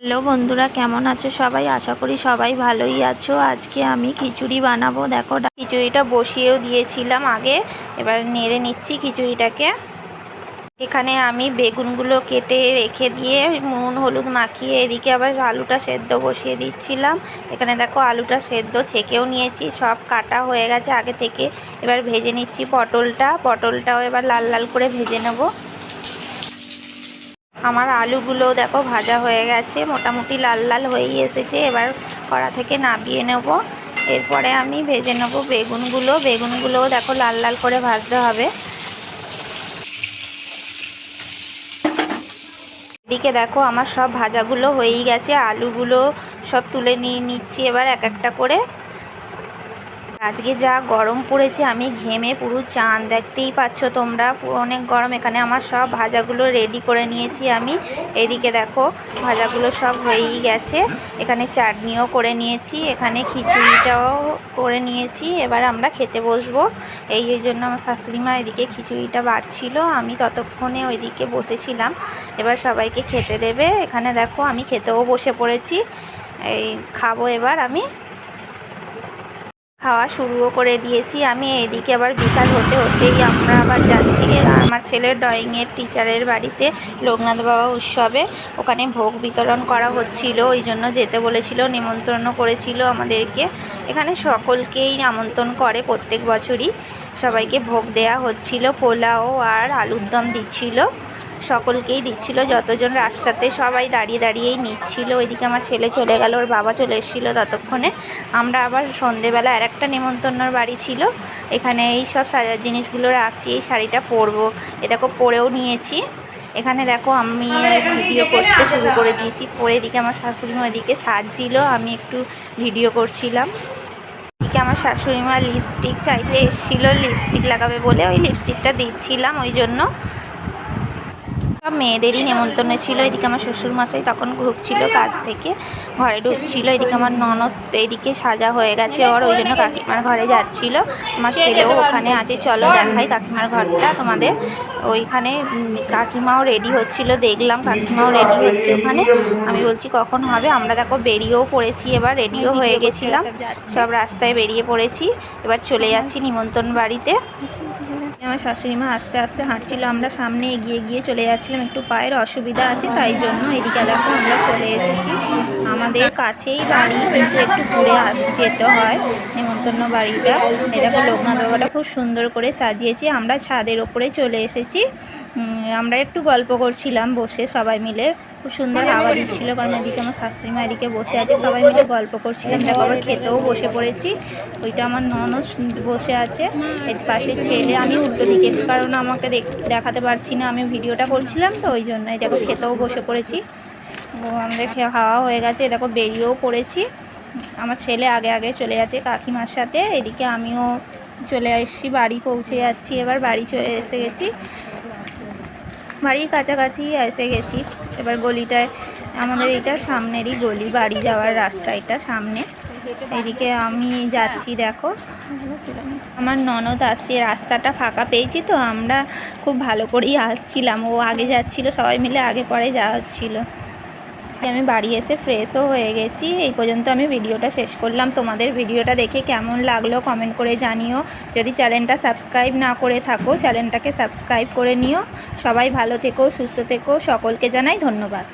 Hello বন্ধুরা, কেমন আছো সবাই? আশা করি সবাই ভালোই আছো। আজকে আমি খিচুড়ি বানাবো। দেখো, খিচুড়িটা বসিয়েও দিয়েছিলাম আগে। এবার নেড়ে নিচ্ছি খিচুড়িটাকে। এখানে আমি বেগুনগুলো কেটে রেখে দিয়ে নুন হলুদ মাখিয়ে এদিকে আবার আলুটা সেদ্ধ বসিয়ে দিচ্ছিলাম। এখানে দেখো আলুটা সেদ্ধ ছেঁকেও নিয়েছি, সব কাটা হয়ে গেছে আগে থেকে। এবার ভেজে নিচ্ছি পটলটাও এবার লাল লাল করে ভেজে নেবো। আমার আলুগুলো দেখো ভাজা হয়ে গেছে, মোটামুটি লাল লাল হয়েই এসেছে। এবার কড়া থেকে নামিয়ে নেব। এরপরে আমি ভেজে নেব বেগুনগুলোও দেখো লাল লাল করে ভাজতে হবে। এদিকে দেখো আমার সব ভাজাগুলো হয়েই গেছে, আলুগুলো সব তুলে নিয়ে নিচ্ছি এবার এক একটা করে। আজকে যা গরম পড়েছে, আমি ঘেমে পুরো চান, দেখতেই পাচ্ছ তোমরা, পুরো অনেক গরম। এখানে আমার সব ভাজাগুলো রেডি করে নিয়েছি আমি। এদিকে দেখো ভাজাগুলো সব হয়েই গেছে। এখানে চাটনিও করে নিয়েছি, এখানে খিচুড়িটাও করে নিয়েছি। এবার আমরা খেতে বসবো। এই জন্য আমার শাশুড়ি মা এদিকে খিচুড়িটা বাড়ছিল, আমি ততক্ষণে ওইদিকে বসেছিলাম। এবার সবাইকে খেতে দেবে। এখানে দেখো আমি খেতেও বসে পড়েছি। এই খাবো এবার আমি। খাওয়া শুরুও করে দিয়েছি আমি। এদিকে আবার বিকাল হতে হতেই আমরা আবার যাচ্ছি আমার ছেলের ড্রয়িংয়ের টিচারের বাড়িতে, লোকনাথ বাবা উৎসবে। ওখানে ভোগ বিতরণ করা হচ্ছিল, ওই জন্য যেতে বলেছিল, নিমন্ত্রণ করেছিল আমাদেরকে। এখানে সকলকেই আমন্ত্রণ করে প্রত্যেক বছরই। সবাইকে ভোগ দেয়া হচ্ছিল, পোলাও আর আলুর দম দিচ্ছিল, সকলকেই দিচ্ছিল। যতজন রাস্তাতে সবাই দাঁড়িয়ে দাঁড়িয়েই নিচ্ছিল। ওইদিকে আমার ছেলে চলে গেল, ওর বাবা চলে এসেছিলো ততক্ষণে। আমরা আবার সন্ধেবেলা আর একটা নিমন্ত্রণের বাড়ি ছিল, এখানে এই সব সাজার জিনিসগুলো রাখছি। এই শাড়িটা পরবো, দেখো পরেও নিয়েছি। এখানে দেখো আমি ভিডিও করতে শুরু করে দিয়েছি। পরে এদিকে আমার শাশুড়ি মা ওইদিকে সাজছিল, আমি একটু ভিডিও করছিলাম। এদিকে আমার শাশুড়ি মা লিপস্টিক চাইতে এসেছিলো, লিপস্টিক লাগাবে বলে ওই লিপস্টিকটা দিচ্ছিলাম ওই জন্য। সব মেয়েদেরই নেমন্তন্নে ছিল। এদিকে আমার শ্বশুরমশাই তখন ঢুকছিল কাজ থেকে, ঘরে ঢুকছিল। এদিকে আমার ননদ এদিকে সাজা হয়ে গেছে ওর, ওই জন্য কাকিমার ঘরে যাচ্ছিল। আমার ছেলেও ওখানে আছে, চলো দেখাই কাকিমার ঘরটা তোমাদের। ওইখানে কাকিমাও রেডি হচ্ছিল, দেখলাম কাকিমাও রেডি হচ্ছে ওখানে। আমি বলছি কখন হবে। আমরা দেখো বেরিয়েও পড়েছি, এবার রেডিও হয়ে গেছিলাম, সব রাস্তায় বেরিয়ে পড়েছি। এবার চলে যাচ্ছি নিমন্ত্রণ বাড়িতে। আমার শাশুড়ি মা আস্তে আস্তে হাঁটছিল, আমরা সামনে এগিয়ে গিয়ে চলে যাচ্ছিলাম। একটু পায়ের অসুবিধা আছে তাই জন্য। এদিকে দেখো আমরা চলে এসেছি, আমাদের কাছেই বাড়ি, কিন্তু একটু ঘুরে যেতে হয় নিমন্ত্রণ বাড়িটা। এই দেখো লোকনাথ বাবাটা খুব সুন্দর করে সাজিয়েছে। আমরা ছাদের ওপরে চলে এসেছি, আমরা একটু গল্প করছিলাম বসে সবাই মিলে। খুব সুন্দর হাওয়া দিচ্ছিল, কারণ এদিকে আমার শাশুড়ি মা এদিকে বসে আছে, সবাই মিলে গল্প করছিলাম। দেখো আবার খেতেও বসে পড়েছি। ওইটা আমার ননদ বসে আছে, এর পাশে ছেলে। আমি উল্টো দিকে, কারণ আমাকে দেখাতে পারছি না, আমি ভিডিওটা করছিলাম তো ওই জন্য। দেখো খেতেও বসে পড়েছি, আমাদের খাওয়া হয়ে গেছে। দেখো বেরিয়েও পড়েছি। আমার ছেলে আগে আগে চলে যাচ্ছে কাকিমার সাথে, এদিকে আমিও চলে এসেছি, বাড়ি পৌঁছে যাচ্ছি। এবার বাড়ি চলে এসে গেছি, বাড়ির কাছাকাছি এসে গেছি। এবার গলিটায়, আমাদের এইটা সামনেরই গলি, বাড়ি যাওয়ার রাস্তা এটা সামনে। এদিকে আমি যাচ্ছি, দেখো আমার ননদ আসছে। রাস্তাটা ফাঁকা পেয়েছি তো, আমরা খুব ভালো করেই আসছিলাম। ও আগে যাচ্ছিল, সবাই মিলে আগে পরে যাওয়া হচ্ছিলো। আমি বাড়ি এসে ফ্রেশও হয়ে গেছি। এই পর্যন্ত আমি ভিডিওটা শেষ করলাম। তোমাদের ভিডিওটা দেখে কেমন লাগলো কমেন্ট করে জানিও। যদি চ্যানেলটা সাবস্ক্রাইব না করে থাকো, চ্যানেলটাকে সাবস্ক্রাইব করে নিও। সবাই ভালো থেকো, সুস্থ থেকো, সকলকে জানাই ধন্যবাদ।